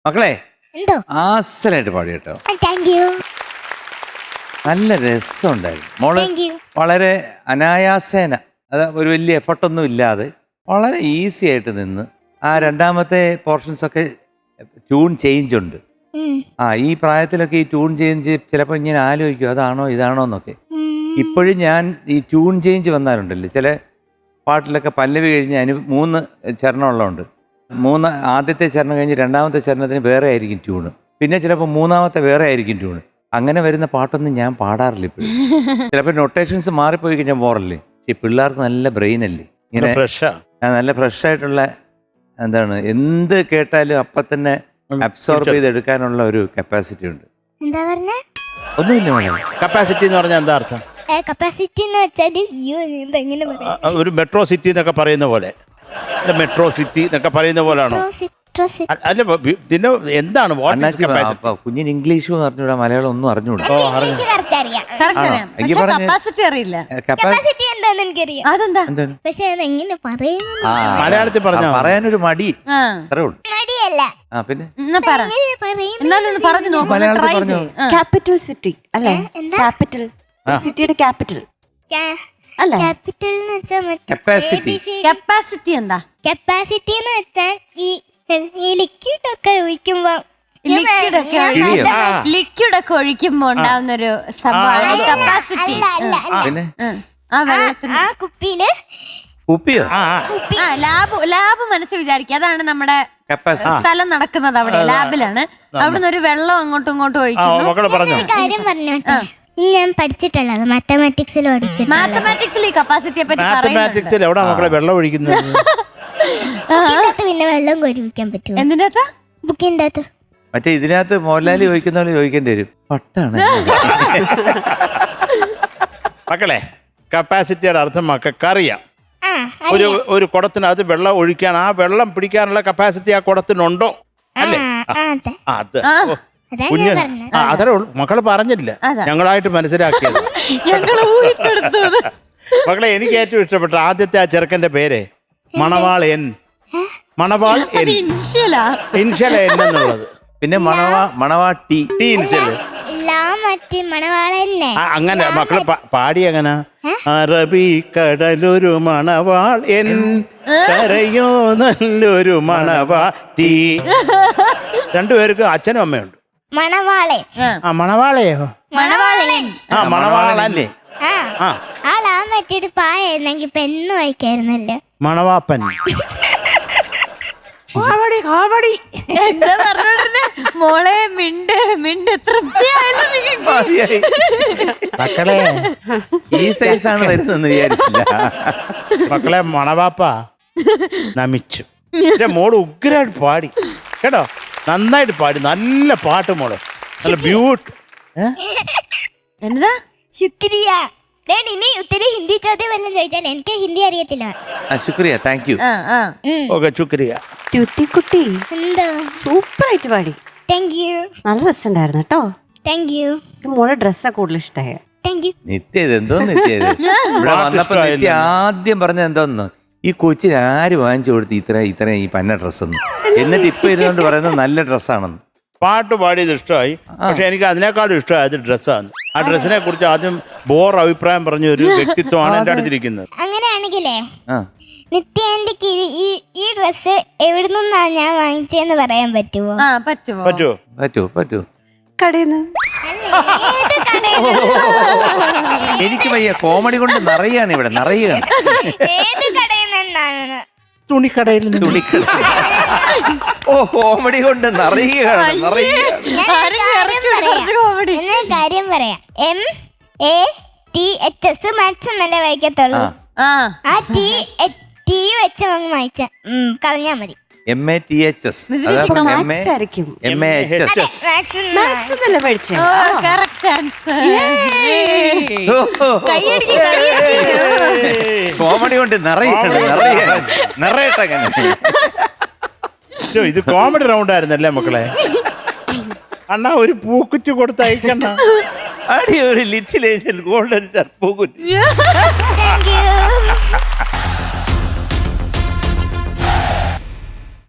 മക്കളെ എന്തോ ആസലായിട്ട് പാടി കേട്ടോ. Thank you. നല്ല രസമുണ്ടായിരുന്നു മോള്. Thank you. വളരെ അനായാസേന, അത് ഒരു വലിയ എഫർട്ടൊന്നും ഇല്ലാതെ വളരെ ഈസി ആയിട്ട് നിന്ന് ആ രണ്ടാമത്തെ പോർഷൻസ് ഒക്കെ ട്യൂൺ ചേഞ്ച് ഉണ്ട്. ഈ പ്രായത്തിലൊക്കെ ഈ ട്യൂൺ ചേഞ്ച് ചിലപ്പോൾ ഇങ്ങനെ ആലോചിക്കും അതാണോ ഇതാണോ എന്നൊക്കെ. ഇപ്പോഴും ഞാൻ ഈ ട്യൂൺ ചേഞ്ച് വന്നാലുണ്ടല്ലോ ചില പാട്ടിലൊക്കെ പല്ലവി കഴിഞ്ഞ് അതിന് 3 ചരണമുള്ളതുണ്ട്. ആദ്യത്തെ ചരണം കഴിഞ്ഞ് രണ്ടാമത്തെ ചരണത്തിന് വേറെ ആയിരിക്കും ട്യൂണ്, പിന്നെ ചിലപ്പോൾ മൂന്നാമത്തെ വേറെ ആയിരിക്കും ട്യൂണ്. അങ്ങനെ വരുന്ന പാട്ടൊന്നും ഞാൻ പാടാറില്ല ഇപ്പോഴും. ചിലപ്പോൾ നൊട്ടേഷൻസ് മാറിപ്പോയി കഴിഞ്ഞാൽ പോറല്ലേ. ഈ പിള്ളേർക്ക് നല്ല ബ്രെയിൻ അല്ലേ, ഇങ്ങനെ നല്ല ഫ്രഷ് ആയിട്ടുള്ള എന്താണ് എന്ത് കേട്ടാലും അപ്പം തന്നെ അബ്സോർബ് ചെയ്തെടുക്കാനുള്ള ഒരു കപ്പാസിറ്റി ഉണ്ട്. എന്താ പറഞ്ഞ? ഒന്നുമില്ല മോളെ. കപ്പാസിറ്റി എന്ന് പറഞ്ഞാൽ എന്താ അർത്ഥം? കപ്പാസിറ്റി എന്ന് വെച്ചാല് ഒരു മെട്രോ സിറ്റി എന്നൊക്കെ പറയുന്ന പോലെ, മെട്രോ സിറ്റി എന്നൊക്കെ പറയുന്ന പോലാണോ? അല്ല പിന്നെ എന്താണ് കുഞ്ഞിന് ഇംഗ്ലീഷ് പറഞ്ഞൂടാ, മലയാളം ഒന്നും അറിഞ്ഞൂടാ. മലയാളത്തിൽ പറയാനൊരു മടി. പിന്നെ മലയാളത്തിൽ പറഞ്ഞു. ക്യാപിറ്റൽ സിറ്റി അല്ലേ? ക്യാപിറ്റൽ സിറ്റിയുടെ ക്യാപിറ്റൽ അല്ല. കപ്പാസിറ്റി എന്താ? കപ്പാസിറ്റി എന്ന് വെച്ചാൽ ഈ ലിക്വിഡ് ഒക്കെ ഒഴിക്കുമ്പോ ലിക്വിഡ് ഒക്കെ ഒഴിക്കുമ്പോ ഉണ്ടാവുന്നൊരു സംഭവമാണ് കപ്പാസിറ്റി. ആ കുപ്പിയില് ലാബ് മനസ്സിൽ വിചാരിക്കുക, അതാണ് നമ്മുടെ സ്ഥലം നടക്കുന്നത് അവിടെ ലാബിലാണ്. അവിടുന്ന് ഒരു വെള്ളം അങ്ങോട്ടും ഇങ്ങോട്ടും ഒഴിക്കുന്നു. കാര്യം പറഞ്ഞോട്ടെ, ഞാൻ പഠിച്ചിട്ടുള്ളത് മാത്തമാറ്റിക്സിൽ മാത്തമാറ്റിക്സിൽ ഈ കപ്പാസിറ്റിയെ പറ്റി മാത്തമാറ്റിക്സിൽ എവിടെ മക്കളെ വെള്ളം ഒഴിക്കുന്നത്? പിന്നെ വെള്ളം കൊരിക്കാൻ പറ്റുമോ? എന്തിനകത്ത്? ബുക്കിന്റെ അകത്ത്. മറ്റേ ഇതിനകത്ത് മോഹൻലാലി ചോദിക്കുന്ന പോലെ ചോദിക്കേണ്ടി വരും. പട്ടാണ് മക്കളെ, കപ്പാസിറ്റിയുടെ അർത്ഥം മക്കൾക്കറിയാം. ഒരു കുടത്തിനകത്ത് വെള്ളം ഒഴിക്കാൻ, ആ വെള്ളം പിടിക്കാനുള്ള കപ്പാസിറ്റി ആ കുടത്തിനുണ്ടോ അല്ലേ? അത് അതേ ഉള്ളൂ. മക്കള് പറഞ്ഞില്ല, ഞങ്ങളായിട്ട് മനസ്സിലാക്കിയത്. മക്കളെ, എനിക്ക് ഏറ്റവും ഇഷ്ടപ്പെട്ട ആദ്യത്തെ ആ ചെറുക്കന്റെ പേര് മണവാൾ എൻ. മണവാൾ എൻ ഇൻഷല എൻ എന്നുള്ളത്. പിന്നെ മണവാ ടി ഇൻഷല്. അങ്ങനെ മക്കളെ പാടി അങ്ങനെ അറബി കടലൊരു മണവാൾ എൻ കരയോ നല്ലൊരു മണവാൾ ടീ. രണ്ടുപേർക്ക് അച്ഛനും അമ്മയുണ്ട്. മണവാളൻ. മണവാളയോ? മണവാളല്ലേ? ആളാ മറ്റൊരു പായെന്നെങ്കിൽ പെണ്ണ് വായിക്കായിരുന്നല്ലോ. മണവാപ്പൻ. മോളെ മിണ്ട് മക്കളെ ഈ സൈസാണ് വരുന്നെന്ന് വിചാരിച്ചില്ല. മക്കളെ, മണവാപ്പ നമിച്ചു. മോള് ഉഗ്രായിട്ട് പാടി കേട്ടോ, നന്നായിട്ട് പാടി. നല്ല പാട്ട് മോള്, നല്ല ബ്യൂട്ടി. എന്താ ശുക്രിയ. ഇനി ഒത്തിരി ഹിന്ദി ചോദ്യം വല്ലതും ചോദിച്ചാൽ എനിക്ക് ഹിന്ദി അറിയത്തില്ല. ശുക്രിയ, താങ്ക് യു. ഓക്കെ, ശുക്രിയ. കുട്ടി എന്താ സൂപ്പർ ആയിട്ട് പാടി. Thank you. നല്ല രസമുണ്ടായിരുന്നു കേട്ടോ. Thank you. മോളെ ഡ്രസ്സാ കൂടുതൽ ഇഷ്ടമായ. Thank you. നിത്യത് എന്തോ നിത്യത് ഇവിടെ വന്നപ്പോ നിത്യ ആദ്യം പറഞ്ഞത് എന്തോന്ന്, ഈ കൊച്ചിന് ആര് വാങ്ങിച്ചു കൊടുത്ത് ഇത്ര ഈ പന്ന ഡ്രസ്സൊന്നും, എന്നിട്ട് ഇപ്പൊ ഇതുകൊണ്ട് പറയുന്നത് നല്ല ഡ്രസ്സാണെന്ന്. പാട്ട് പാടിയത് ഇഷ്ടമായി, പക്ഷെ എനിക്ക് അതിനേക്കാളും ഇഷ്ടമായത് ഡ്രസ്സാണ്. ആ ഡ്രസ്സിനെ കുറിച്ച് ആദ്യം അഭിപ്രായം പറഞ്ഞ ഒരു വ്യക്തിത്വമാണ് എന്റെ അടുത്തിരിക്കുന്നത്. അങ്ങനെയാണെങ്കിലേ നിത്യാന്റിക്ക് ഈ ഡ്രസ് എവിടെ നിന്നാ ഞാൻ വാങ്ങിച്ചെന്ന് പറയാൻ പറ്റുമോ? പറ്റുമോ? കടയിന്ന്. എനിക്ക് വയ്യ, കോമഡി കൊണ്ട് നിറയാണ് ഇവിടെ, നിറയാണ്. ഏത് കടയിൽ നിന്നാണ്? തുണിക്കടയിൽ. ഓ, കോമഡി കൊണ്ട് നിറയുകയാണ്. കാര്യം പറയാം. MATHS മാത്സ് എന്നല്ലേ വായിക്കത്തുള്ളൂ. ആ ടി വെച്ച് അങ്ങ് വായിച്ച കളഞ്ഞാ മതി. MATHS കോമഡി കൊണ്ട് നിറയട്ടെ. ഇത് കോമഡി റൗണ്ട് ആയിരുന്നല്ലേ മക്കളെ? അണ്ണാ ഒരു പൂക്കുറ്റി കൊടുത്തയക്കണ്ട. ഒരു ലിറ്റിൽ ഏഞ്ചൽ ഗോൾഡൻ പൂക്കുറ്റി.